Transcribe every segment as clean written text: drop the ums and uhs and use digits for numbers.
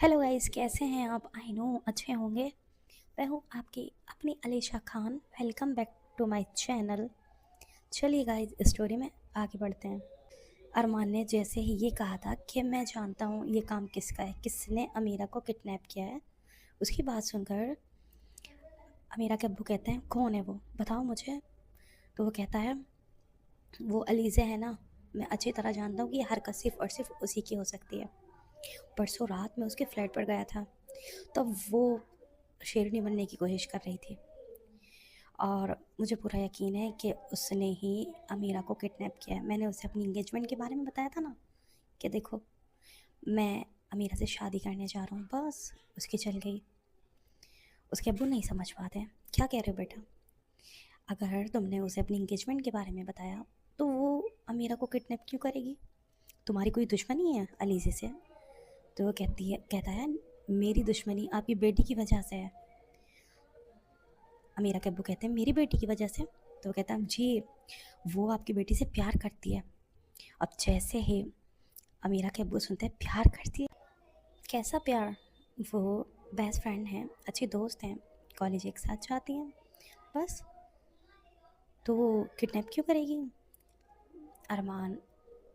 Hello guys, कैसे हैं आप? आई नो अच्छे होंगे। मैं हूँ आपकी अपनी Alisha Khan. Welcome back to my channel. चलिए गाइस, स्टोरी में आगे बढ़ते हैं। अरमान ने जैसे ही ये कहा था कि मैं जानता हूँ ये काम किसका है, किसने अमीरा को किडनैप किया है, उसकी बात सुनकर अमीरा के अब्बू कहते हैं, कौन है वो, बताओ मुझे। तो वो कहता है, वो अलीज़ा है ना, मैं अच्छी तरह जानता हूँ कि ये हरकत सिर्फ और सिर्फ उसी की हो सकती है। परसों रात मैं उसके फ्लैट पर गया था, तब वो शेरनी बनने की कोशिश कर रही थी और मुझे पूरा यकीन है कि उसने ही अमीरा को किडनैप किया है। मैंने उसे अपनी इंगेजमेंट के बारे में बताया था ना, कि देखो मैं अमीरा से शादी करने जा रहा हूँ, बस उसकी चल गई। उसके अब्बू नहीं समझ पाते हैं। क्या कह रहे हो बेटा? अगर तुमने उसे अपनी इंगेजमेंट के बारे में बताया तो वो अमीरा को किडनैप क्यों करेगी? तुम्हारी कोई दुश्मनी है अलीज़े से? तो वो कहता है, मेरी दुश्मनी आपकी बेटी की वजह से है। अमीरा के अब्बू कहते हैं, मेरी बेटी की वजह से? तो वो कहता है, जी, वो आपकी बेटी से प्यार करती है। अब जैसे ही अमीरा के अब्बू सुनते हैं प्यार करती है, कैसा प्यार? वो बेस्ट फ्रेंड हैं, अच्छी दोस्त हैं, कॉलेज एक साथ जाती हैं, बस। तो वो किडनैप क्यों करेगी? अरमान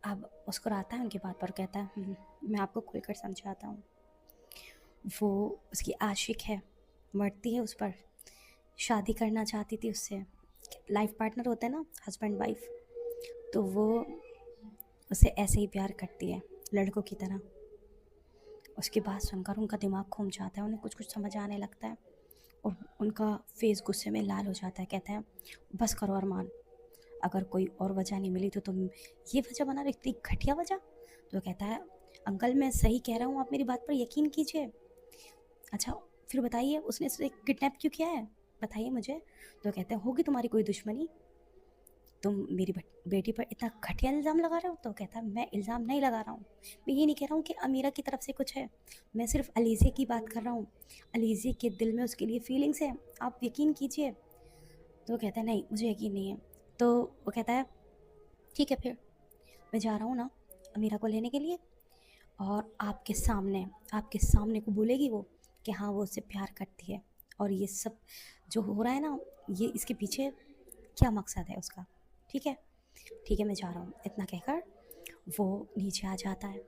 अब मुस्कुराता है उनकी बात पर, कहता है, मैं आपको खुलकर समझाता हूँ। वो उसकी आशिक है, मरती है उस पर, शादी करना चाहती थी उससे। लाइफ पार्टनर होते हैं ना, हस्बैंड वाइफ, तो वो उसे ऐसे ही प्यार करती है, लड़कों की तरह। उसकी बात सुनकर उनका दिमाग घूम जाता है, उन्हें कुछ कुछ समझ आने लगता है और उनका फेस गुस्से में लाल हो जाता है। कहते हैं, बस करो अरमान, अगर कोई और वजह नहीं मिली तो तुम ये वजह बना रहे, इतनी घटिया वजह। तो कहता है, अंकल मैं सही कह रहा हूँ, आप मेरी बात पर यकीन कीजिए। अच्छा फिर बताइए, उसने उसे किडनैप क्यों किया है, बताइए मुझे। तो कहते हैं, होगी तुम्हारी कोई दुश्मनी, तुम मेरी बेटी पर इतना घटिया इल्ज़ाम लगा रहे हो। तो कहता है, मैं इल्ज़ाम नहीं लगा रहा हूँ, मैं ये नहीं कह रहा हूँ कि अमीरा की तरफ से कुछ है, मैं सिर्फ अलीज़े की बात कर रहा हूँ। अलीज़े के दिल में उसके लिए फीलिंग्स हैं, आप यकीन कीजिए। तो वो कहता है, नहीं मुझे यकीन नहीं है। तो वो कहता है, ठीक है फिर मैं जा रहा हूँ ना अमीरा को लेने के लिए, और आपके सामने को बोलेगी वो कि हाँ वो उससे प्यार करती है, और ये सब जो हो रहा है ना, ये इसके पीछे क्या मकसद है उसका। ठीक है, ठीक है मैं जा रहा हूँ, इतना कहकर वो नीचे आ जाता है।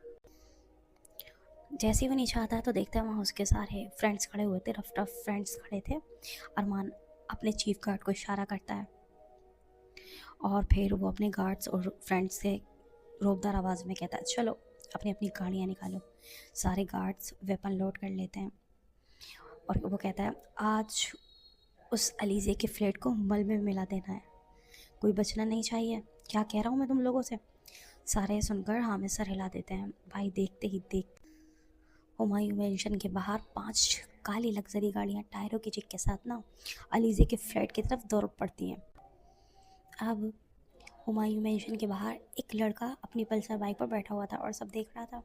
जैसे ही वो नीचे आता है तो देखता है वहाँ उसके सारे फ्रेंड्स खड़े हुए थे, रफ टफ फ्रेंड्स खड़े थे। अरमान अपने चीफ गार्ड को इशारा करता है और फिर वो अपने गार्ड्स और फ्रेंड्स से रोबदार आवाज़ में कहता है, चलो अपनी अपनी गाड़ियाँ निकालो। सारे गार्ड्स वेपन लोड कर लेते हैं और वो कहता है, आज उस अलीज़े के फ्लैट को मल में मिला देना है, कोई बचना नहीं चाहिए। क्या कह रहा हूँ मैं तुम लोगों से? सारे सुनकर हाँ में सर हिला देते हैं। भाई देखते ही देख हुमायूं मेंशन के बाहर 5 काली लग्जरी गाड़ियाँ टायरों की चिक के साथ ना अलीज़े के फ्लैट की तरफ दौड़ पड़ती हैं। अब हुमायूं मेंशन के बाहर एक लड़का अपनी पल्सर बाइक पर बैठा हुआ था और सब देख रहा था।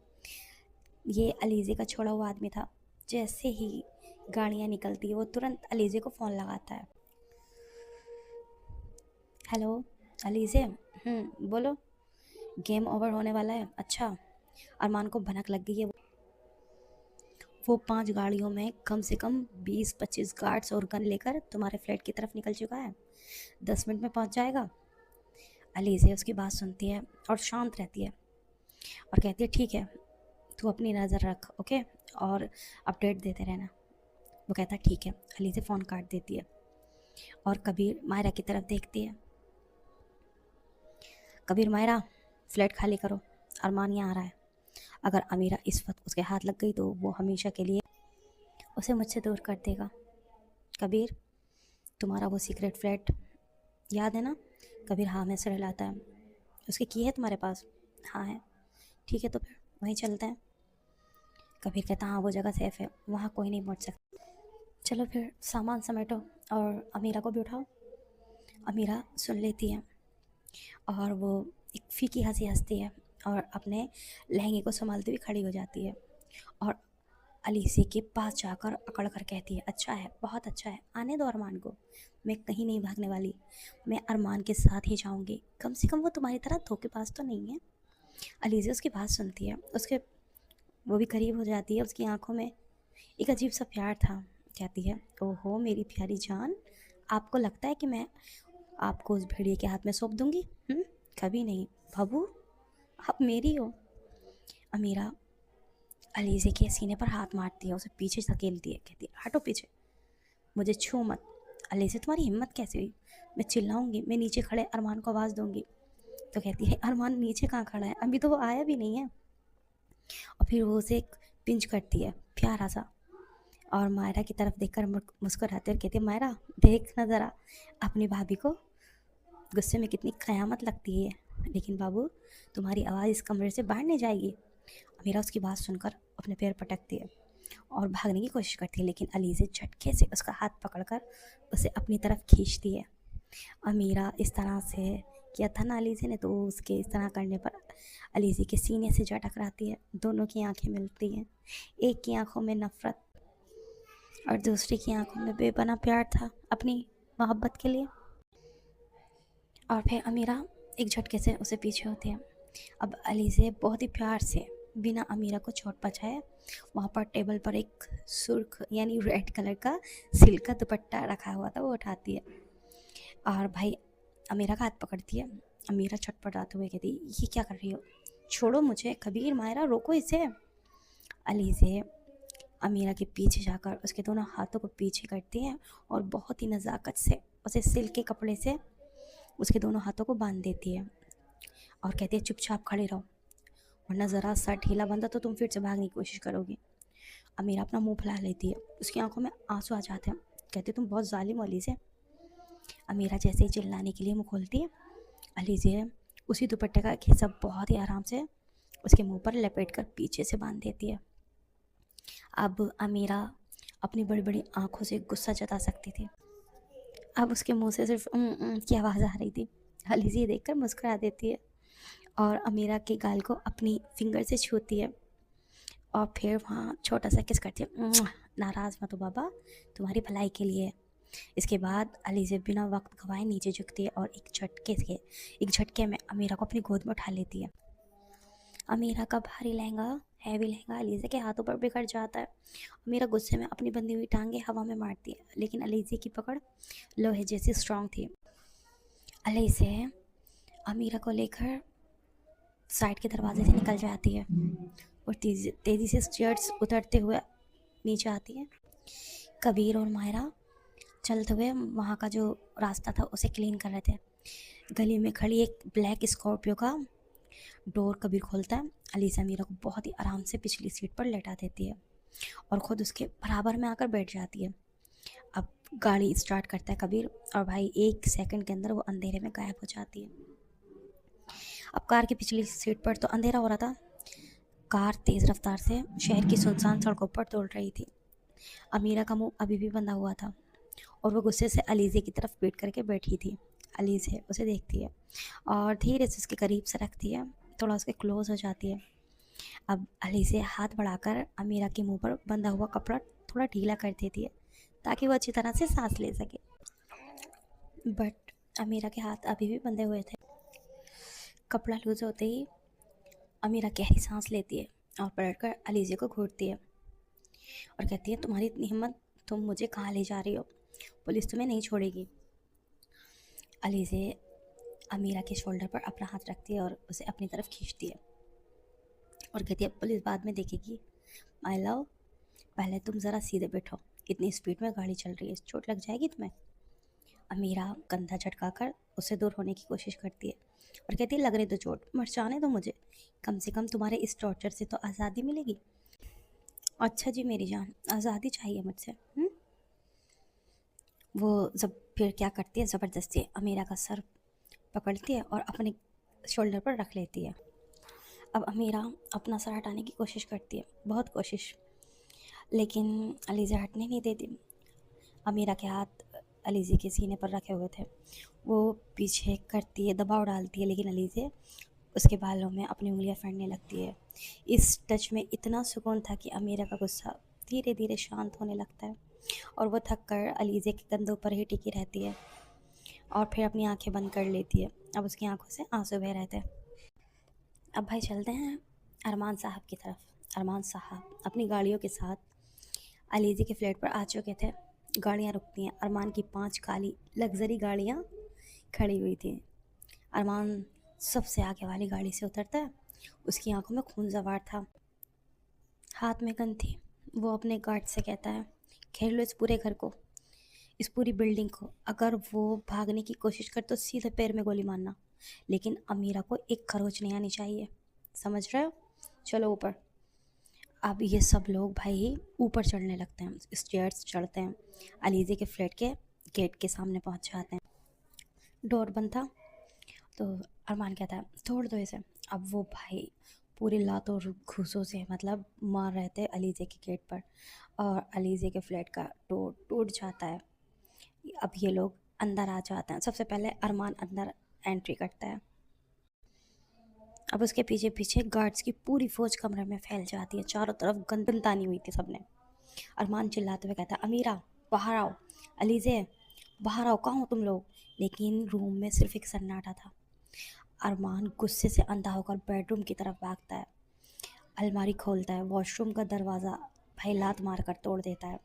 ये अलीज़े का छोड़ा हुआ आदमी था। जैसे ही गाड़ियाँ निकलती है वो तुरंत अलीज़े को फ़ोन लगाता है। हेलो अलीज़े, बोलो, गेम ओवर होने वाला है। अच्छा, अरमान को भनक लग गई है। वो 5 गाड़ियों में कम से कम 20-25 गार्ड्स और गन लेकर तुम्हारे फ्लैट की तरफ निकल चुका है, 10 मिनट में पहुंच जाएगा। अलीज़े उसकी बात सुनती है और शांत रहती है और कहती है, ठीक है तू अपनी नज़र रख, ओके, और अपडेट देते रहना। वो कहता है, ठीक है। अलीज़े फ़ोन काट देती है और कबीर मायरा की तरफ देखती है। कबीर, मायरा फ्लैट खाली करो, अरमान यहाँ आ रहा है। अगर अमीरा इस वक्त उसके हाथ लग गई तो वो हमेशा के लिए उसे मुझसे दूर कर देगा। कबीर, तुम्हारा वो सीक्रेट फ्लैट याद है ना? कबीर हाँ में सिर हिलाता है। उसकी की है तुम्हारे पास? हाँ है। ठीक है तो फिर वहीं चलते हैं। कबीर कहता, हाँ वो जगह सेफ़ है, वहाँ कोई नहीं पहुँच सकता। चलो फिर सामान समेटो और अमीरा को भी उठाओ। अमीरा सुन लेती है और वो एक फीकी हंसी हंसती है और अपने लहंगे को संभालती हुई खड़ी हो जाती है और अलीसी के पास जाकर अकड़ कर कहती है, अच्छा है, बहुत अच्छा है, आने दो अरमान को, मैं कहीं नहीं भागने वाली, मैं अरमान के साथ ही जाऊंगी, कम से कम वो तुम्हारी तरह धोखेबाज तो नहीं है। अलीज़ा उसकी बात सुनती है, उसके वो भी करीब हो जाती है, उसकी आंखों में एक अजीब सा प्यार था। कहती है, ओहो मेरी प्यारी जान, आपको लगता है कि मैं आपको उस भेड़िए के हाथ में सौंप दूंगी? कभी नहीं बाबू, आप मेरी हो। अमीरा अलीज़े के सीने पर हाथ मारती है, उसे पीछे धकेलती है, कहती है हटो पीछे, मुझे छू मत। अलीज़े तुम्हारी हिम्मत कैसे हुई? मैं चिल्लाऊंगी, मैं नीचे खड़े अरमान को आवाज़ दूंगी। तो कहती है अरमान नीचे कहाँ खड़ा है, अभी तो वो आया भी नहीं है। और फिर वो उसे एक पिंच करती है प्यारा सा, और मायरा की तरफ देखकर मुस्कुराते और कहती है मायरा देख ना ज़रा अपनी भाभी को, गुस्से में कितनी क़यामत लगती है। लेकिन बाबू तुम्हारी आवाज़ इस कमरे से बाहर नहीं जाएगी। अमीरा उसकी बात सुनकर अपने पैर पटकती है और भागने की कोशिश करती है, लेकिन अलीज़े झटके से उसका हाथ पकड़कर उसे अपनी तरफ खींचती है। अमीरा इस तरह से किया था ना अलीज़े ने, तो उसके इस तरह करने पर अलीज़े के सीने से जा टकराती है। दोनों की आंखें मिलती हैं, एक की आंखों में नफ़रत और दूसरी की आंखों में बेपनाह प्यार था अपनी मोहब्बत के लिए। और फिर अमीरा एक झटके से उसे पीछे होती है। अब अलीज़े बहुत ही प्यार से बिना अमीरा को चोट पहुँचाए वहाँ पर टेबल पर एक सुर्ख यानी रेड कलर का सिल्क का दुपट्टा रखा हुआ था, वो उठाती है और भाई अमीरा का हाथ पकड़ती है। अमीरा छटपटाते हुए कहती ये क्या कर रही हो, छोड़ो मुझे, कबीर मायरा रोको इसे। अलीज़े अमीरा के पीछे जाकर उसके दोनों हाथों को पीछे करती है और बहुत ही नज़ाकत से उसे सिल्क के कपड़े से उसके दोनों हाथों को बांध देती है और कहती है चुपचाप खड़े रहो, वरना ज़रा सा ढीला बंदा तो तुम फिर से भागने की कोशिश करोगी। अमीरा अपना मुंह फुला लेती है, उसकी आंखों में आंसू आ जाते हैं। कहती तुम बहुत जालिम हो अलीज़े। अमीरा जैसे ही चिल्लाने के लिए मुँह खोलती है, अलीज़े उसी दुपट्टे का एक हिस्सा बहुत ही आराम से उसके मुंह पर लपेट कर पीछे से बांध देती है। अब अमीरा अपनी बड़ी बड़ी आंखों से गुस्सा जता सकती थी, अब उसके मुंह से सिर्फ की आवाज़ आ रही थी। अलीज़े ये देखकर मुस्कुरा देती है और अमीरा के गाल को अपनी फिंगर से छूती है और फिर वहाँ छोटा सा किस करती है। नाराज़ मत हो बाबा, तुम्हारी भलाई के लिए। इसके बाद अलीज़े बिना वक्त गवाए नीचे झुकती है और एक झटके में अमीरा को अपनी गोद में उठा लेती है। अमीरा का भारी लहंगा, हैवी लहंगा अलीज़े के हाथों पर बिखर जाता है। अमीरा गुस्से में अपनी बंधी हुई टांगे हवा में मारती है, लेकिन अलीज़े की पकड़ लोहे जैसी स्ट्रांग थी। अलीज़े अमीरा को लेकर साइड के दरवाजे से निकल जाती है और तेज़ी से स्टेयर्स उतरते हुए नीचे आती है। कबीर और मायरा चलते हुए वहाँ का जो रास्ता था उसे क्लीन कर रहे थे। गली में खड़ी एक ब्लैक स्कॉर्पियो का डोर कबीर खोलता है। अलीज़े अमीरा को बहुत ही आराम से पिछली सीट पर लेटा देती है और ख़ुद उसके बराबर में आकर बैठ जाती है। अब गाड़ी स्टार्ट करता है कबीर और भाई 1 सेकंड के अंदर वो अंधेरे में गायब हो जाती है। अब कार की पिछली सीट पर तो अंधेरा हो रहा था, कार तेज़ रफ्तार से शहर की सुनसान सड़कों पर दौड़ रही थी। अमीरा का मुंह अभी भी बंधा हुआ था और वो गुस्से से अलीज़े की तरफ पीट करके बैठी थी। अलीज़े उसे देखती है और धीरे से उसके करीब सरकती है, थोड़ा उसके क्लोज हो जाती है। अब अलीज़े हाथ बढ़ाकर अमीरा के मुंह पर बंधा हुआ कपड़ा थोड़ा ढीला कर देती है ताकि वो अच्छी तरह से सांस ले सके, बट अमीरा के हाथ अभी भी बंधे हुए थे। कपड़ा लूज होते ही अमीरा गहरी सांस लेती है और पलटकर अलीज़े को घूरती है और कहती है तुम्हारी इतनी हिम्मत, तुम मुझे कहाँ ले जा रही हो, पुलिस तुम्हें नहीं छोड़ेगी। अलीज़े अमीरा के शोल्डर पर अपना हाथ रखती है और उसे अपनी तरफ खींचती है और कहती है पुलिस बाद में देखेगी, माय लव पहले तुम ज़रा सीधे बैठो, इतनी स्पीड में गाड़ी चल रही है, चोट लग जाएगी तुम्हें। अमीरा कंधा झटकाकर उससे दूर होने की कोशिश करती है और कहती है लग रही तो चोट, मर जाने दो मुझे, कम से कम तुम्हारे इस टॉर्चर से तो आज़ादी मिलेगी। अच्छा जी मेरी जान, आज़ादी चाहिए मुझसे। वो जब फिर क्या करती है, ज़बरदस्ती अमीरा का सर पकड़ती है और अपने शोल्डर पर रख लेती है। अब अमीरा अपना सर हटाने की कोशिश करती है, बहुत कोशिश, लेकिन अलीज़े हटने नहीं देती। अमीरा के हाथ अलीज़े के सीने पर रखे हुए थे, वो पीछे करती है, दबाव डालती है, लेकिन अलीज़े उसके बालों में अपनी उंगलियां फेरने लगती है। इस टच में इतना सुकून था कि अमीरा का गुस्सा धीरे धीरे शांत होने लगता है और वो थक कर अलीज़े के कंधों पर ही टिकी रहती है और फिर अपनी आंखें बंद कर लेती है। अब उसकी आंखों से आंसू बह रहे थे। अब भाई चलते हैं अरमान साहब की तरफ। अरमान साहब अपनी गाड़ियों के साथ अलीज़ी के फ्लैट पर आ चुके थे। गाड़ियाँ रुकती हैं, अरमान की 5 काली लग्ज़री गाड़ियाँ खड़ी हुई थी। अरमान सबसे आगे वाली गाड़ी से उतरता है। उसकी आंखों में खून सवार था, हाथ में गन थी। वो अपने गार्ड से कहता है, घेर लो इस पूरे घर को, इस पूरी बिल्डिंग को। अगर वो भागने की कोशिश करे तो सीधे पैर में गोली मारना, लेकिन अमीरा को एक खरोच नहीं आनी चाहिए, समझ रहे हो? चलो ऊपर। अब ये सब लोग भाई ऊपर चढ़ने लगते हैं, स्टेयर्स चढ़ते हैं, अलीज़े के फ्लैट के गेट के सामने पहुंच जाते हैं। डोर बंद था तो अरमान कहता है तोड़ दो इसे। अब वो भाई पूरी लातों और घूसों से मतलब मार रहे थे अलीज़े के गेट पर, और अलीज़े के फ्लैट का डोर टूट जाता है। अब ये लोग अंदर आ जाते हैं। सबसे पहले अरमान अंदर एंट्री करता है। अब उसके पीछे पीछे गार्ड्स की पूरी फौज कमरे में फैल जाती है। चारों तरफ गन तानी हुई थी सबने। अरमान चिल्लाते हुए कहता है, अमीरा बाहर आओ, अलीज़े बाहर आओ, कहाँ हो तुम लोग? लेकिन रूम में सिर्फ एक सन्नाटा था। अरमान गुस्से से अंधा होकर बेडरूम की तरफ भागता है, अलमारी खोलता है, वॉशरूम का दरवाज़ा भाई लात मार कर तोड़ देता है।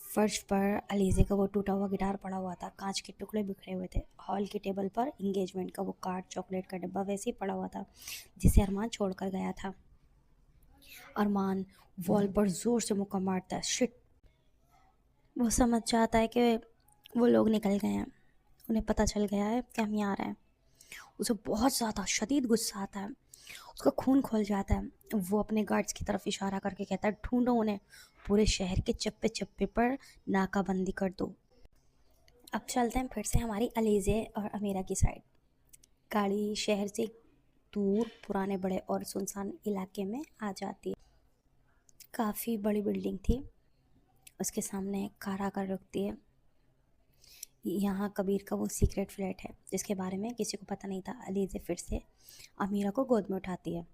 फर्श पर अलीज़े का वो टूटा हुआ गिटार पड़ा हुआ था, कांच के टुकड़े बिखरे हुए थे। हॉल की टेबल पर इंगेजमेंट का वो कार्ड, चॉकलेट का डब्बा वैसे ही पड़ा हुआ था जिसे अरमान छोड़कर गया था। अरमान वॉल पर ज़ोर से मुक्का मारता है। शिट! वो समझ जाता है कि वो लोग निकल गए हैं, उन्हें पता चल गया है कि हम यहाँ आ रहे हैं। उसे बहुत ज़्यादा शदीद गुस्सा आता है, उसका खून खोल जाता है। वो अपने गार्ड्स की तरफ इशारा करके कहता है, ढूंढो उन्हें, पूरे शहर के चप्पे चप्पे पर नाकाबंदी कर दो। अब चलते हैं फिर से हमारी अलीज़े और अमीरा की साइड। गाड़ी शहर से दूर पुराने बड़े और सुनसान इलाके में आ जाती है। काफ़ी बड़ी बिल्डिंग थी, उसके सामने कार आकर रुकती है। यहाँ कबीर का वो सीक्रेट फ्लैट है जिसके बारे में किसी को पता नहीं था। अलीज़े फिर से अमीरा को गोद में उठाती है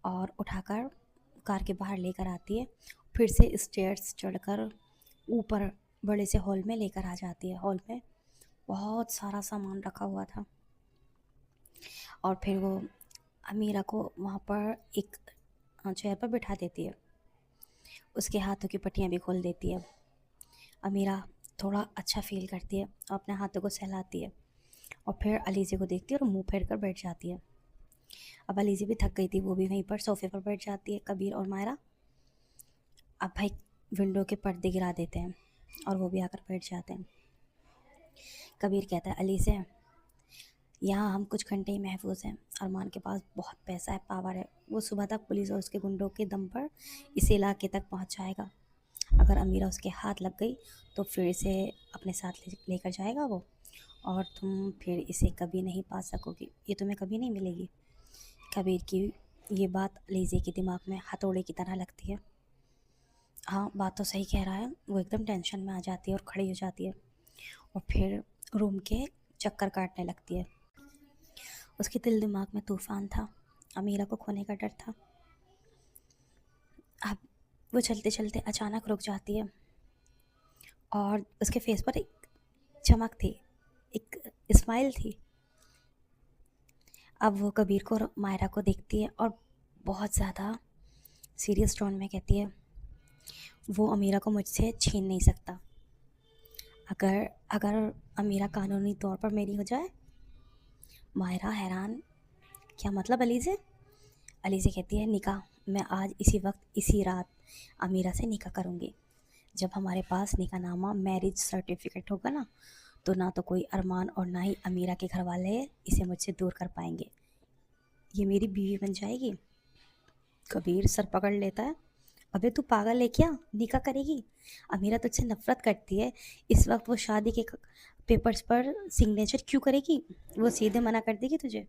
और उठाकर कार के बाहर लेकर आती है। फिर से स्टेयर्स चढ़कर ऊपर बड़े से हॉल में लेकर आ जाती है। हॉल में बहुत सारा सामान रखा हुआ था, और फिर वो अमीरा को वहाँ पर एक चेयर पर बिठा देती है। उसके हाथों की पट्टियाँ भी खोल देती है। अमीरा थोड़ा अच्छा फील करती है और अपने हाथों को सहलाती है, और फिर अलीज़े को देखती है और मुंह फेर कर बैठ जाती है। अब अलीज़े भी थक गई थी, वो भी वहीं पर सोफे पर बैठ जाती है। कबीर और मायरा अब भाई विंडो के पर्दे गिरा देते हैं और वो भी आकर बैठ जाते हैं। कबीर कहता है, अलीज़े यहाँ हम कुछ घंटे ही महफूज हैं। अरमान के पास बहुत पैसा है, पावर है, वो सुबह तक पुलिस और उसके गुंडों के दम पर इस इलाके तक पहुँच जाएगा। अगर अमीरा उसके हाथ लग गई तो फिर इसे अपने साथ लेकर जाएगा वो, और तुम फिर इसे कभी नहीं पा सकोगी, ये तुम्हें कभी नहीं मिलेगी। कबीर की ये बात अलीज़े के दिमाग में हथौड़े की तरह लगती है। हाँ, बात तो सही कह रहा है। वो एकदम टेंशन में आ जाती है और खड़ी हो जाती है, और फिर रूम के चक्कर काटने लगती है। उसके दिल दिमाग में तूफान था, अमीरा को खोने का डर था। अब वो चलते चलते अचानक रुक जाती है, और उसके फेस पर एक चमक थी, एक स्माइल थी। अब वो कबीर को और मायरा को देखती है और बहुत ज़्यादा सीरियस टोन में कहती है, वो अमीरा को मुझसे छीन नहीं सकता। अगर अगर अमीरा कानूनी तौर पर मेरी हो जाए। मायरा हैरान, क्या मतलब अलीज़े? अलीज़े कहती है, निकाह, मैं आज इसी वक्त इसी रात अमीरा से निकाह करूँगी। जब हमारे पास निकाहनामा मैरिज सर्टिफिकेट होगा ना, तो ना तो कोई अरमान और ना ही अमीरा के घर वाले इसे मुझसे दूर कर पाएंगे। ये मेरी बीवी बन जाएगी। कबीर सर पकड़ लेता है, अबे तू पागल है क्या? निकाह करेगी? अमीरा तुझसे नफरत करती है, इस वक्त वो शादी के पेपर्स पर सिग्नेचर क्यों करेगी? वो सीधे मना कर देगी तुझे।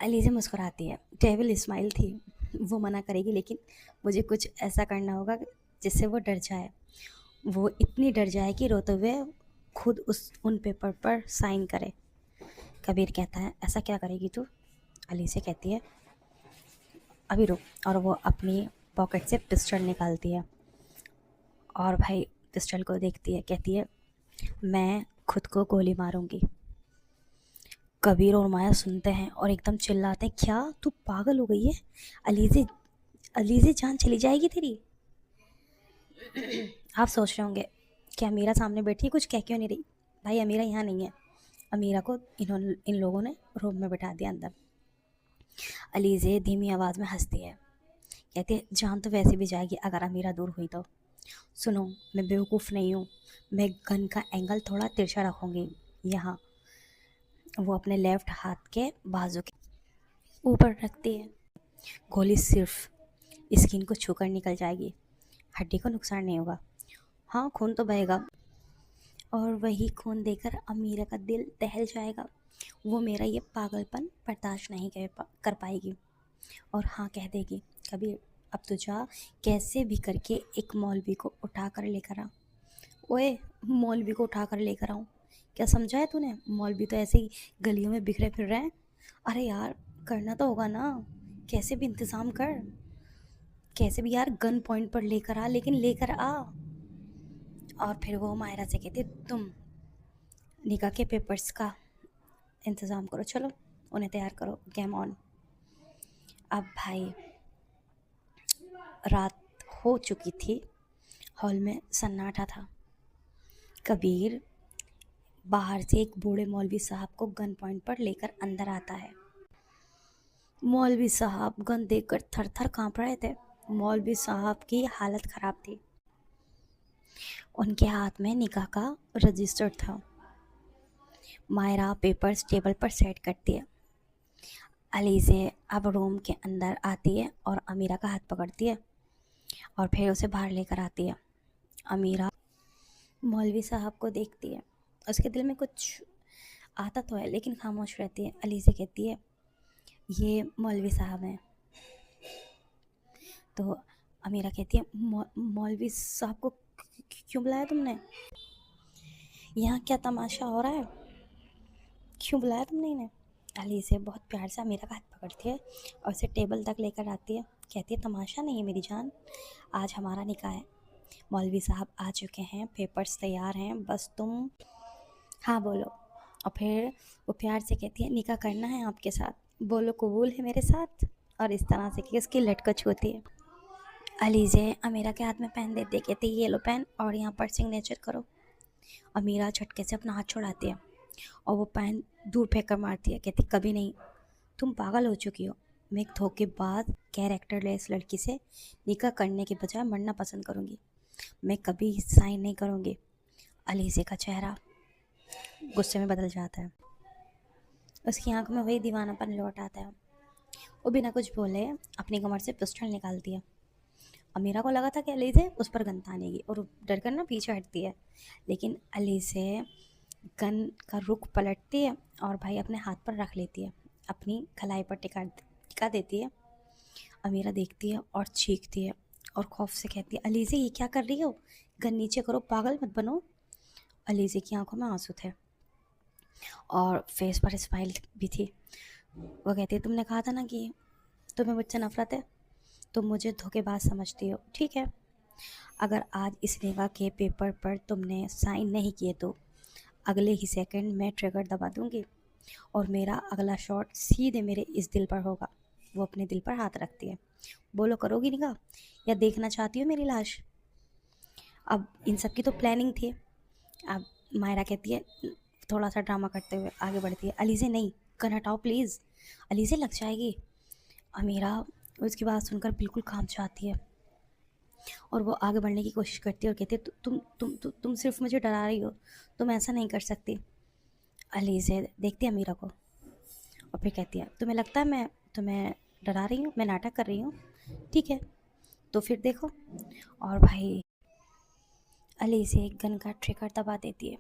अलीज़े मुस्कुराती है, डेविल स्माइल थी। वो मना करेगी, लेकिन मुझे कुछ ऐसा करना होगा जिससे वो डर जाए। वो इतनी डर जाए कि रोते हुए खुद उन पेपर पर साइन करे। कबीर कहता है, ऐसा क्या करेगी तू? अलीज़े कहती है, अभी रुक, और वो अपनी पॉकेट से पिस्टल निकालती है और भाई पिस्टल को देखती है, कहती है, मैं खुद को गोली मारूंगी। कबीर और माया सुनते हैं और एकदम चिल्लाते हैं, क्या तू पागल हो गई है? अलीज़े, अलीज़े जान चली जाएगी तेरी। आप सोच रहे होंगे कि अमीरा सामने बैठी है, कुछ कह क्यों नहीं रही? भाई अमीरा यहाँ नहीं है। अमीरा को इन लोगों ने रूम में बिठा दिया अंदर। अलीज़े धीमी आवाज़ में हंसती है, कहती है, जान तो वैसे भी जाएगी अगर अमीरा दूर हुई तो। सुनो, मैं बेवकूफ़ नहीं हूँ, मैं गन का एंगल थोड़ा तिरछा रखूँगी यहाँ। वो अपने लेफ्ट हाथ के बाजू के ऊपर रखती है। गोली सिर्फ स्किन को छूकर निकल जाएगी, हड्डी को नुकसान नहीं होगा। हाँ, खून तो बहेगा, और वही खून देकर अमीरा का दिल दहल जाएगा। वो मेरा ये पागलपन बर्दाश्त नहीं कर पाएगी, और हाँ कह देगी, कबीर अब तो जा, कैसे भी करके एक मौलवी को उठा कर लेकर आ। ओए, मौलवी को उठा कर लेकर आऊँ? क्या समझा है तूने? मौलवी तो ऐसे ही गलियों में बिखरे फिर रहे हैं। अरे यार, करना तो होगा ना, कैसे भी इंतज़ाम कर, कैसे भी यार गन पॉइंट पर लेकर आ, लेकिन लेकर आ। और फिर वो मायरा से कहती, तुम निकाह के पेपर्स का इंतज़ाम करो, चलो उन्हें तैयार करो, गेम ऑन। अब भाई रात हो चुकी थी, हॉल में सन्नाटा था। कबीर बाहर से एक बूढ़े मौलवी साहब को गन पॉइंट पर लेकर अंदर आता है। मौलवी साहब गन देखकर थर थर कांप रहे थे। मौलवी साहब की हालत ख़राब थी। उनके हाथ में निकाह का रजिस्टर था। मायरा पेपर्स टेबल पर सेट करती है। अलीज़े अब रूम के अंदर आती है और अमीरा का हाथ पकड़ती है और फिर उसे बाहर लेकर आती है। अमीरा मौलवी साहब को देखती है, उसके दिल में कुछ आता तो है लेकिन खामोश रहती है। अलीज़े कहती है, ये मौलवी साहब हैं। तो अमीरा कहती है, मौलवी साहब को क्यों बुलाया तुमने? यहाँ क्या तमाशा हो रहा है? क्यों बुलाया तुमने इन्हें? अली से बहुत प्यार से अमीरा का हाथ पकड़ती है और उसे टेबल तक लेकर आती है। कहती है, तमाशा नहीं है मेरी जान, आज हमारा निकाह है। मौलवी साहब आ चुके हैं, पेपर्स तैयार हैं, बस तुम हाँ बोलो। और फिर वो प्यार से कहती है, निकाह करना है आपके साथ, बोलो कबूल है मेरे साथ। और इस तरह से कि उसकी लटकच होती है। अलीज़े अमीरा के हाथ में पेन देती है, कहती है, ये लो पेन और यहाँ पर सिग्नेचर करो। अमीरा झटके से अपना हाथ छुड़ाती है और वो पेन दूर फेंक कर मारती है। कहती, कभी नहीं, तुम पागल हो चुकी हो। मैं एक धोखेबाज कैरेक्टरलेस लड़की से निकाह करने के बजाय मरना पसंद करूँगी। मैं कभी साइन नहीं करूँगी। अलीज़े का चेहरा गुस्से में बदल जाता है। उसकी आंख में वही दीवानापन लौट आता है। वो बिना कुछ बोले अपनी कमर से पिस्टल निकालती है। अमीरा को लगा था कि अलीज़े उस पर गन तानेगी और डर कर ना पीछे हटती है, लेकिन अलीज़े गन का रुख पलटती है और भाई अपने हाथ पर रख लेती है, अपनी कलाई पर टिका देती है। अमीरा देखती है और चीखती है और खौफ से कहती है, अलीज़े ये क्या कर रही हो? गन नीचे करो, पागल मत बनो। अलीज़े की आंखों में आंसू थे और फेस पर स्माइल भी थी। वो कहती है, तुमने कहा था ना कि तुम्हें मुझसे नफरत है, तुम मुझे धोखेबाज समझती हो, ठीक है। अगर आज इस निकाह के पेपर पर तुमने साइन नहीं किए तो अगले ही सेकंड मैं ट्रिगर दबा दूंगी और मेरा अगला शॉट सीधे मेरे इस दिल पर होगा। वो अपने दिल पर हाथ रखती है। बोलो, करोगी निकाह या देखना चाहती हो मेरी लाश? अब इन सब की तो प्लानिंग थी। अब मायरा कहती है, थोड़ा सा ड्रामा करते हुए आगे बढ़ती है, अलीज़े नहीं, गन हटाओ प्लीज़, अलीज़े लग जाएगी। अमीरा उसकी बात सुनकर बिल्कुल काम चाहती है और वो आगे बढ़ने की कोशिश करती है और कहती है, तुम सिर्फ मुझे डरा रही हो, तुम ऐसा नहीं कर सकती। अलीज़े देखती है अमीरा को और फिर कहती है, तुम्हें लगता है मैं तुम्हें डरा रही हूँ, मैं नाटक कर रही हूँ? ठीक है, तो फिर देखो। और भाई अलीज़े गन का ट्रिगर दबा देती है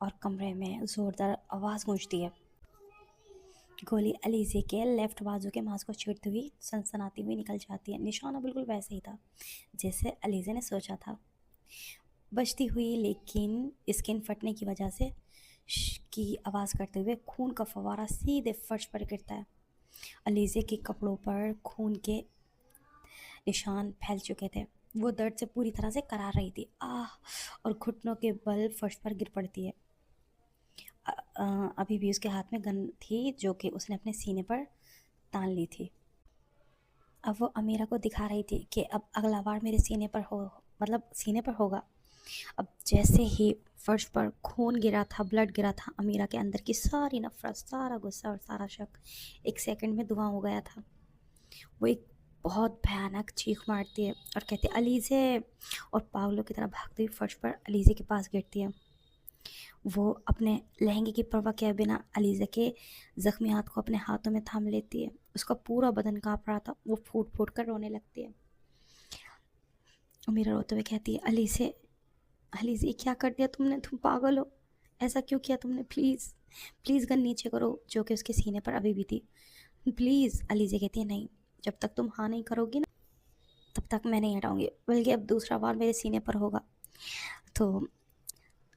और कमरे में ज़ोरदार आवाज़ गूंजती है। गोली अलीज़े के लेफ्ट बाजू के मांस को चीरती हुई सनसनाती हुई निकल जाती है। निशाना बिल्कुल वैसे ही था जैसे अलीज़े ने सोचा था, बचती हुई, लेकिन स्किन फटने की वजह से की आवाज़ करते हुए खून का फवारा सीधे फर्श पर गिरता है। अलीज़े के कपड़ों पर खून के निशान फैल चुके थे। वो दर्द से पूरी तरह से करार रही थी। आह, और घुटनों के बल फर्श पर गिर पड़ती है। अभी भी उसके हाथ में गन थी जो कि उसने अपने सीने पर तान ली थी। अब वो अमीरा को दिखा रही थी कि अब अगला वार मेरे सीने पर हो, मतलब सीने पर होगा। अब जैसे ही फर्श पर खून गिरा था, ब्लड गिरा था, अमीरा के अंदर की सारी नफरत, सारा गुस्सा और सारा शक एक सेकंड में धुआं हो गया था। वो एक बहुत भयानक चीख मारती है और कहती है अलीज़े, और पागलों की तरह भागती हुई फर्श पर अलीज़े के पास गिरती है। वो अपने लहंगे की परवाह किए बिना अलीज़ा के ज़ख्मी हाथ को अपने हाथों में थाम लेती है। उसका पूरा बदन काँप रहा था। वो फूट फूट कर रोने लगती है। मीरा रोते हुए कहती है अलीज़े, अलीज़े, ये क्या कर दिया तुमने? तुम पागल हो, ऐसा क्यों किया तुमने? प्लीज़ प्लीज़ गन नीचे करो, जो कि उसके सीने पर अभी भी थी। प्लीज़। अलीज़े कहती है नहीं, जब तक तुम हाँ नहीं करोगी ना तब तक मैं नहीं हटाऊंगी, बल्कि अब दूसरा बार मेरे सीने पर होगा। तो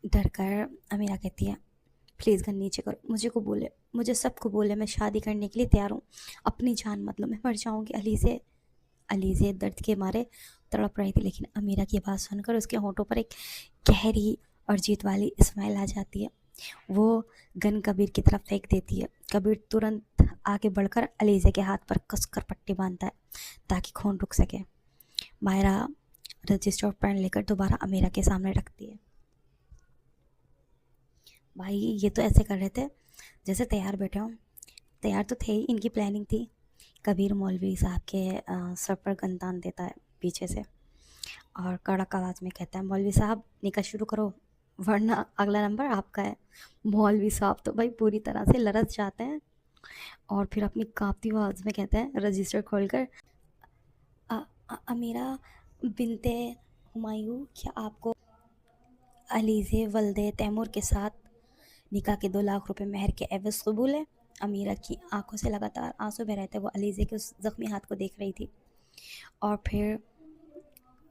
डर कर अमीरा कहती है प्लीज़ गन नीचे करो, मुझे कबूल है, मुझे सब कबूल है, मैं शादी करने के लिए तैयार हूँ, अपनी जान मत लो, मैं मर जाऊँगी। अलीज़े, अलीज़े दर्द के मारे तड़प रही थी, लेकिन अमीरा की बात सुनकर उसके होंठों पर एक गहरी और जीत वाली स्माइल आ जाती है। वो गन कबीर की तरफ फेंक देती है। कबीर तुरंत आगे बढ़कर अलीज़े के हाथ पर कसकर पट्टी बांधता है ताकि खून रुक सके। मायरा रजिस्टर और पेन लेकर दोबारा अमीरा के सामने रखती है। भाई ये तो ऐसे कर रहे थे जैसे तैयार बैठे हों। तैयार तो थे ही, इनकी प्लानिंग थी। कबीर मौलवी साहब के सर पर गन तान देता है पीछे से और कड़क आवाज़ में कहता है मौलवी साहब निकाह शुरू करो, वरना अगला नंबर आपका है। मौलवी साहब तो भाई पूरी तरह से लरस जाते हैं और फिर अपनी कांपती आवाज़ में कहते हैं रजिस्टर खोलकर अमीरा बिनते हुमायूं, क्या आपको अलीज़े वल्दे तैमूर के साथ निकाह के 2 लाख रुपए मेहर के एवज़ कबूल है? अमीरा की आंखों से लगातार आंसू बह रहे थे। वो अलीज़े के उस ज़ख्मी हाथ को देख रही थी और फिर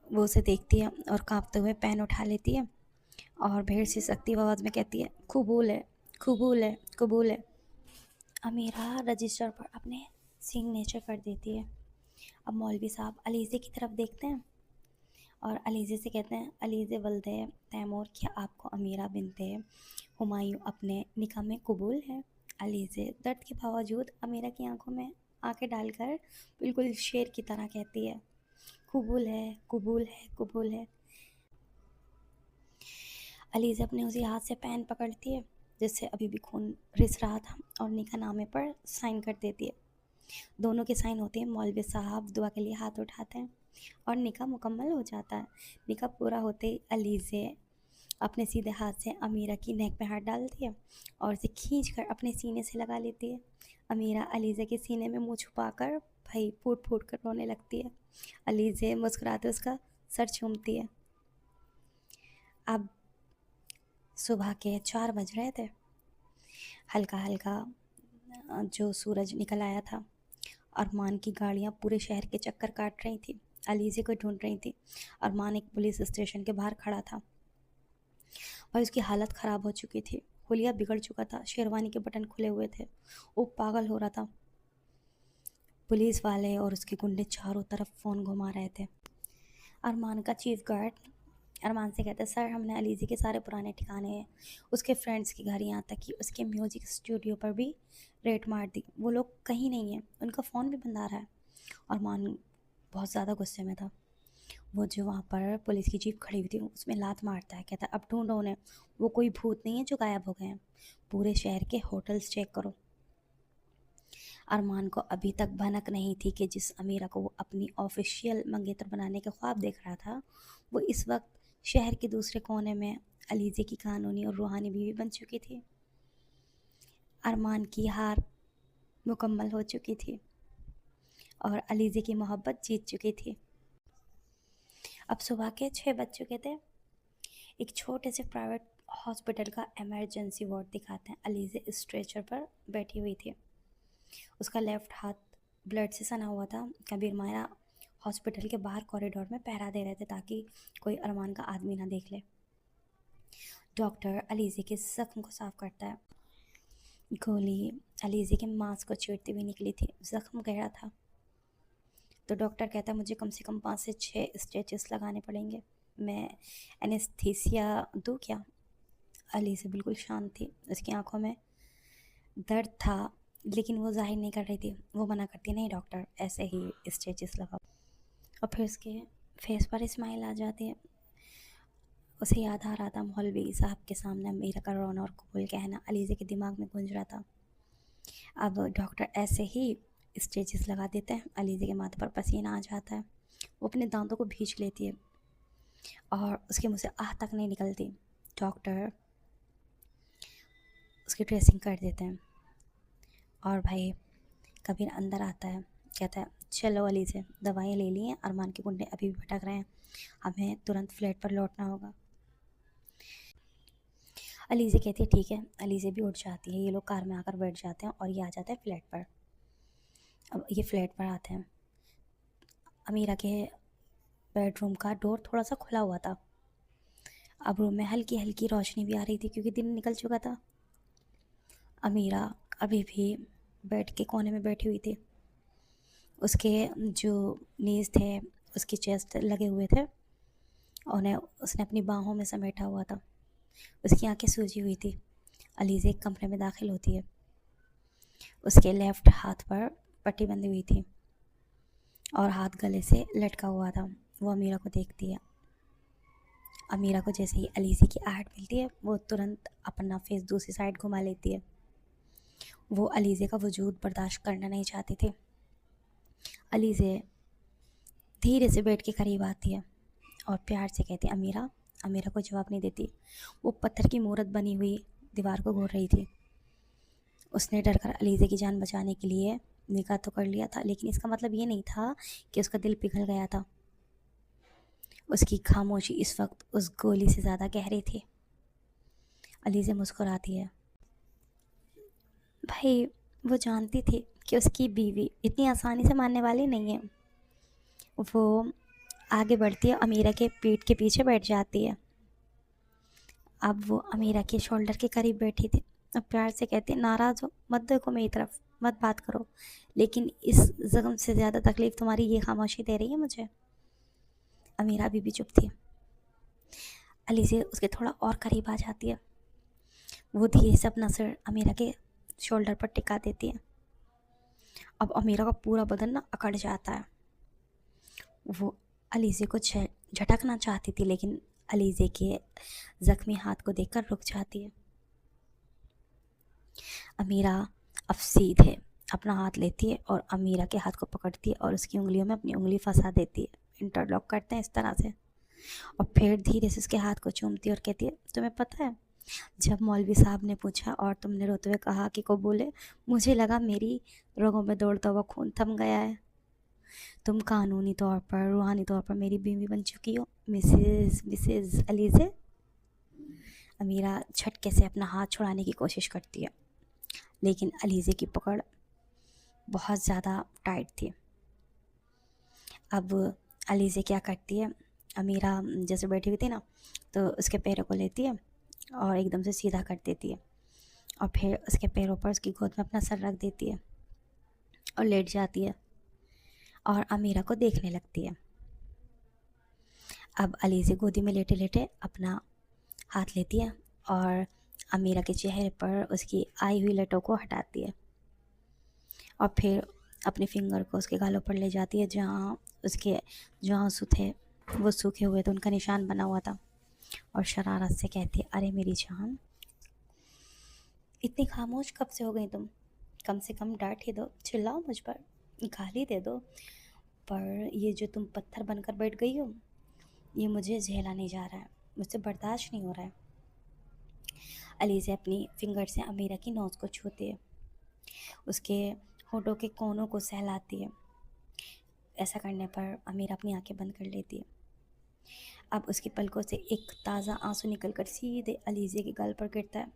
वो उसे देखती है और कांपते हुए पेन उठा लेती है और भेड़ सी सकती आवाज़ में कहती है कबूल है, कबूल है, कबूल है। अमीरा रजिस्टर पर अपने सिग्नेचर कर देती है। अब मौलवी साहब अलीज़े की तरफ देखते हैं और अलीज़े से कहते हैं अलीज़े वल्दे तैमूर, क्या आपको अमीरा बिनते हुमायूं अपने निकाह में कबूल है? अलीज़े दर्द के बावजूद अमीरा की आंखों में आंखें डालकर बिल्कुल शेर की तरह कहती है कबूल है, कबूल है, कबूल है। अलीज़ा अपने उसी हाथ से पेन पकड़ती है जिससे अभी भी खून रिस रहा था और निकाह नामे पर साइन कर देती है। दोनों के साइन होते हैं। मौलवी साहब दुआ के लिए हाथ उठाते हैं और निकाह मुकम्मल हो जाता है। निकाह पूरा होते ही अलीज़े अपने सीधे हाथ से अमीरा की नेक पे हाथ डालती है और उसे खींच कर अपने सीने से लगा लेती है। अमीरा अलीज़े के सीने में मुंह छुपाकर भाई फूट फूट कर रोने लगती है। अलीज़े मुस्कुराते उसका सर चूमती है। अब सुबह के 4 बज रहे थे। हल्का हल्का जो सूरज निकल आया था। अरमान की गाड़ियाँ पूरे शहर के चक्कर काट रही थी, अलीज़े को ढूंढ रही थी। अरमान एक पुलिस स्टेशन के बाहर खड़ा था और उसकी हालत ख़राब हो चुकी थी। हुलिया बिगड़ चुका था, शेरवानी के बटन खुले हुए थे। वो पागल हो रहा था। पुलिस वाले और उसके गुंडे चारों तरफ फ़ोन घुमा रहे थे। अरमान का चीफ गार्ड अरमान से कहता है सर, हमने अलीज़े के सारे पुराने ठिकाने, उसके फ्रेंड्स के घर, यहाँ तक कि उसके म्यूज़िक स्टूडियो पर भी रेड मार दी। वो लोग कहीं नहीं हैं, उनका फ़ोन भी बंद आ रहा है। अरमान बहुत ज़्यादा गुस्से में था। वो जो वहाँ पर पुलिस की जीप खड़ी हुई थी उसमें लात मारता है, कहता है अब ढूंढो उन्हें, वो कोई भूत नहीं है जो गायब हो गए हैं, पूरे शहर के होटल्स चेक करो। अरमान को अभी तक भनक नहीं थी कि जिस अमीरा को वो अपनी ऑफिशियल मंगेतर बनाने के ख्वाब देख रहा था, वो इस वक्त शहर के दूसरे कोने में अलीज़े की कानूनी और रूहानी बीवी बन चुकी थी। अरमान की हार मुकम्मल हो चुकी थी और अलीज़े की मोहब्बत जीत चुकी थी। अब सुबह के 6 बज चुके थे। एक छोटे से प्राइवेट हॉस्पिटल का इमरजेंसी वार्ड दिखाते हैं। अलीज़े स्ट्रेचर पर बैठी हुई थी। उसका लेफ्ट हाथ ब्लड से सना हुआ था। कबीर मायरा हॉस्पिटल के बाहर कॉरिडोर में पहरा दे रहे थे ताकि कोई अरमान का आदमी ना देख ले। डॉक्टर अलीज़े के ज़ख्म को साफ करता है। गोली अलीज़े के मांस को चीरती हुई निकली थी। ज़ख्म गहरा था तो डॉक्टर कहता है मुझे कम से कम 5 से 6 स्टिचेस लगाने पड़ेंगे। मैं एनेस्थीसिया दूँ क्या? अलीज़ा बिल्कुल शांत थी, उसकी आंखों में दर्द था, लेकिन वो ज़ाहिर नहीं कर रही थी। वो मना करती, नहीं डॉक्टर, ऐसे ही स्टिचेस लगाओ। और फिर उसके फेस पर स्माइल आ जाती है। उसे याद आ रहा था मौलवी साहब के सामने मीरा का रोना और कबूल कहना, अलीज़ा के दिमाग में गूंज रहा था। अब डॉक्टर ऐसे ही स्टिचेस लगा देते हैं, अलीज़ा के माथे पर पसीना आ जाता है। वो अपने दांतों को भींच लेती है और उसके मुँह से आह तक नहीं निकलती। डॉक्टर उसकी ड्रेसिंग कर देते हैं और भाई कबीर अंदर आता है, कहता है चलो अली से दवाइयाँ ले ली हैं, अरमान के गुंडे अभी भी भटक रहे हैं, हमें तुरंत फ्लैट पर लौटना होगा। अली से कहती है ठीक है। अली से भी उठ जाती है, ये लोग कार में आकर बैठ जाते हैं और ये आ जाते हैं फ्लैट पर। अब ये फ्लैट पर आते हैं, अमीरा के बेडरूम का डोर थोड़ा सा खुला हुआ था। अब रूम में हल्की हल्की रोशनी भी आ रही थी क्योंकि दिन निकल चुका था। अमीरा अभी भी बेड के कोने में बैठी हुई थी, उसके जो नीज थे उसकी चेस्ट लगे हुए थे, उन्हें उसने अपनी बाहों में समेटा हुआ था। उसकी आंखें सूजी हुई थी। अलीज़ा एक कमरे में दाखिल होती है, उसके लेफ्ट हाथ पर पट्टी बंधी हुई थी और हाथ गले से लटका हुआ था। वो अमीरा को देखती है। अमीरा को जैसे ही अलीज़ा की आहट मिलती है, वो तुरंत अपना फेस दूसरी साइड घुमा लेती है। वो अलीज़ा का वजूद बर्दाश्त करना नहीं चाहती थी। अलीज़ा धीरे से बेड के करीब आती है और प्यार से कहती है अमीरा। अमीरा को जवाब नहीं देती। वो पत्थर की मूरत बनी हुई दीवार को घूर रही थी। उसने डरकर अलीज़ा की जान बचाने के लिए निकाह तो कर लिया था, लेकिन इसका मतलब ये नहीं था कि उसका दिल पिघल गया था। उसकी खामोशी इस वक्त उस गोली से ज़्यादा गहरी थी। अलीज़ा मुस्कुराती है। भाई वो जानती थी कि उसकी बीवी इतनी आसानी से मानने वाली नहीं है। वो आगे बढ़ती है, अमीरा के पीठ के पीछे बैठ जाती है। अब वो अमीरा के शोल्डर के करीब बैठी थी। अब प्यार से कहती है नाराज़ हो मत, देखो मेरी तरफ, मत बात करो, लेकिन इस ज़ख्म से ज़्यादा तकलीफ़ तुम्हारी ये खामोशी दे रही है मुझे। अमीरा अभी भी चुप थी। अली से उसके थोड़ा और करीब आ जाती है। वो धीरे से अपना सिर अमीरा के शोल्डर पर टिका देती है। अब अमीरा का पूरा बदन ना अकड़ जाता है। वो अलीज़े को झटकना चाहती थी, लेकिन अलीज़े के ज़ख्मी हाथ को देखकर रुक जाती है। अमीरा अब सीधे अपना हाथ लेती है और अमीरा के हाथ को पकड़ती है और उसकी उंगलियों में अपनी उंगली फंसा देती है। इंटरलॉक करते हैं इस तरह से और फिर धीरे से उसके हाथ को चूमती है और कहती है तुम्हें पता है, जब मौलवी साहब ने पूछा और तुमने रोते हुए कहा कि कबूल है, मुझे लगा मेरी रगों में दौड़ता हुआ खून थम गया है। तुम कानूनी तौर पर, रूहानी तौर पर मेरी बीवी बन चुकी हो, मिसेज अलीज़ा। अमीरा झटके से अपना हाथ छुड़ाने की कोशिश करती है, लेकिन अलीज़ा की पकड़ बहुत ज़्यादा टाइट थी। अब अलीज़ा क्या करती है, अमीरा जैसे बैठी हुई थी ना, तो उसके पैरों को लेती है और एकदम से सीधा कर देती है और फिर उसके पैरों पर उसकी गोद में अपना सर रख देती है और लेट जाती है और अमीरा को देखने लगती है। अब अलीज़ा गोदी में लेटे लेटे अपना हाथ लेती है और अमीरा के चेहरे पर उसकी आई हुई लटों को हटाती है और फिर अपने फिंगर को उसके गालों पर ले जाती है, जहाँ उसके जो आंसू थे वो सूखे हुए थे, उनका निशान बना हुआ था, और शरारत से कहती है अरे मेरी जान, इतनी खामोश कब से हो गई तुम? कम से कम डांट ही दो, चिल्लाओ मुझ पर, गाली दे दो, पर ये जो तुम पत्थर बनकर बैठ गई हो, ये मुझे झेला नहीं जा रहा है, मुझसे बर्दाश्त नहीं हो रहा है। अलीज़ा अपनी फिंगर से अमीरा की नोज़ को छूती है, उसके होठों के कोनों को सहलाती है। ऐसा करने पर अमीरा अपनी आंखें बंद कर लेती है। अब उसकी पलकों से एक ताज़ा आंसू निकलकर सीधे अलीज़ा के गल पर गिरता है।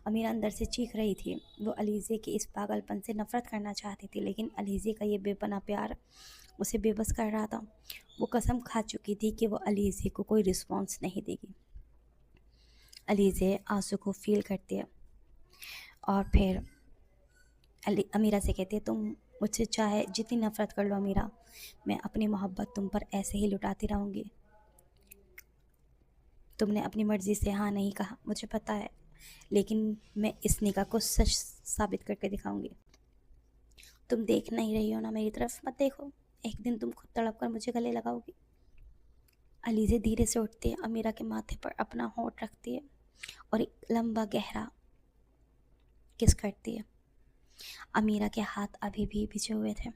अमीरा अंदर से चीख रही थी। वो अलीज़ा के इस पागलपन से नफ़रत करना चाहती थी, लेकिन अलीज़ा का ये बेपनाह प्यार उसे बेबस कर रहा था। वो कसम खा चुकी थी कि वो अलीज़ा को कोई रिस्पॉन्स नहीं देगी। अलीज़ा आंसू को फील करती है और फिर अमीरा से कहती है तुम मुझसे चाहे जितनी नफ़रत कर लो अमीरा, मैं अपनी मोहब्बत तुम पर ऐसे ही लुटाती रहूँगी। तुमने अपनी मर्ज़ी से हाँ नहीं कहा, मुझे पता है, लेकिन मैं इस निकाह को सच साबित करके दिखाऊंगी। तुम देख नहीं रही हो ना मेरी तरफ, मत देखो, एक दिन तुम खुद तड़प कर मुझे गले लगाओगी। अलीज़े धीरे से उठती है, अमीरा के माथे पर अपना होंठ रखती है और एक लंबा गहरा किस करती है। अमीरा के हाथ अभी भी भिजे हुए थे।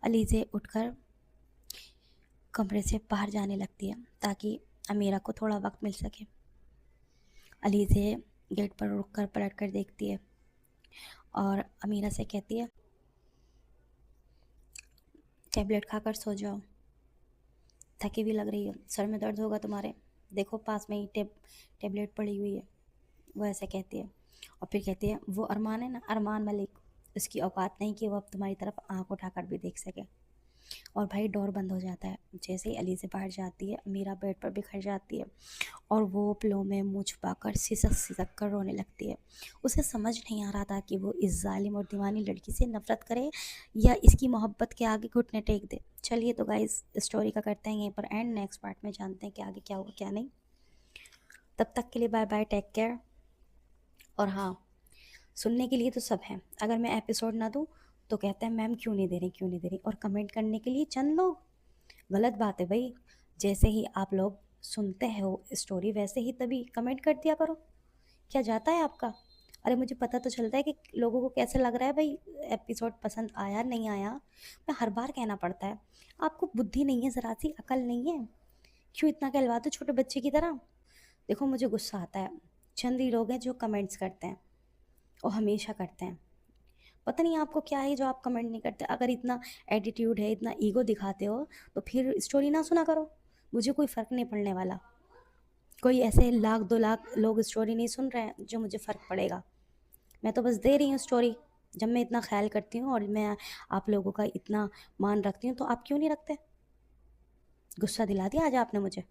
अलीज़े उठकर कमरे से बाहर जाने लगती है ताकि अमीरा को थोड़ा वक्त मिल सके। अलीज़े गेट पर रुककर पलट कर देखती है और अमीरा से कहती है, टैबलेट खाकर सो जाओ, थकी भी लग रही हो, सर में दर्द होगा तुम्हारे, देखो पास में ही टैबलेट पड़ी हुई है। वो ऐसे कहती है और फिर कहती है, वो अरमान है ना, अरमान मलिक, उसकी औकात नहीं कि वो अब तुम्हारी तरफ आंख उठाकर भी देख सके। और भाई डोर बंद हो जाता है। जैसे ही अली से बाहर जाती है, अमीरा बेड पर बिखर जाती है और वो पिलो में मुँह छुपाकर सिसक सिसक कर रोने लगती है। उसे समझ नहीं आ रहा था कि वो इस जालिम और दीवानी लड़की से नफ़रत करे या इसकी मोहब्बत के आगे घुटने टेक दे। चलिए तो गाइस, स्टोरी का करते हैं यहीं पर एंड, नेक्स्ट पार्ट में जानते हैं कि आगे क्या होगा क्या नहीं। तब तक के लिए बाय बाय, टेक केयर। और हाँ, सुनने के लिए तो सब हैं, अगर मैं एपिसोड ना दूँ तो कहते हैं मैम क्यों नहीं दे रही, क्यों नहीं दे रही, और कमेंट करने के लिए चंद लोग। गलत बात है भाई। जैसे ही आप लोग सुनते हो स्टोरी, वैसे ही तभी कमेंट कर दिया करो। क्या जाता है आपका? अरे मुझे पता तो चलता है कि लोगों को कैसे लग रहा है भाई, एपिसोड पसंद आया नहीं आया। मैं हर बार कहना पड़ता है, आपको बुद्धि नहीं है, ज़रा सी अकल नहीं है, क्यों इतना कहलवाते हो छोटे बच्चे की तरह। देखो मुझे गुस्सा आता है, चंद ही लोग हैं जो कमेंट्स करते हैं और हमेशा करते हैं। पता नहीं आपको क्या है जो आप कमेंट नहीं करते। अगर इतना एटीट्यूड है, इतना ईगो दिखाते हो, तो फिर स्टोरी ना सुना करो, मुझे कोई फ़र्क नहीं पड़ने वाला। कोई ऐसे 1 लाख 2 लाख लोग स्टोरी नहीं सुन रहे हैं जो मुझे फ़र्क पड़ेगा। मैं तो बस दे रही हूँ स्टोरी। जब मैं इतना ख्याल करती हूँ और मैं आप लोगों का इतना मान रखती हूँ, तो आप क्यों नहीं रखते? गुस्सा दिला दिया आज आपने मुझे।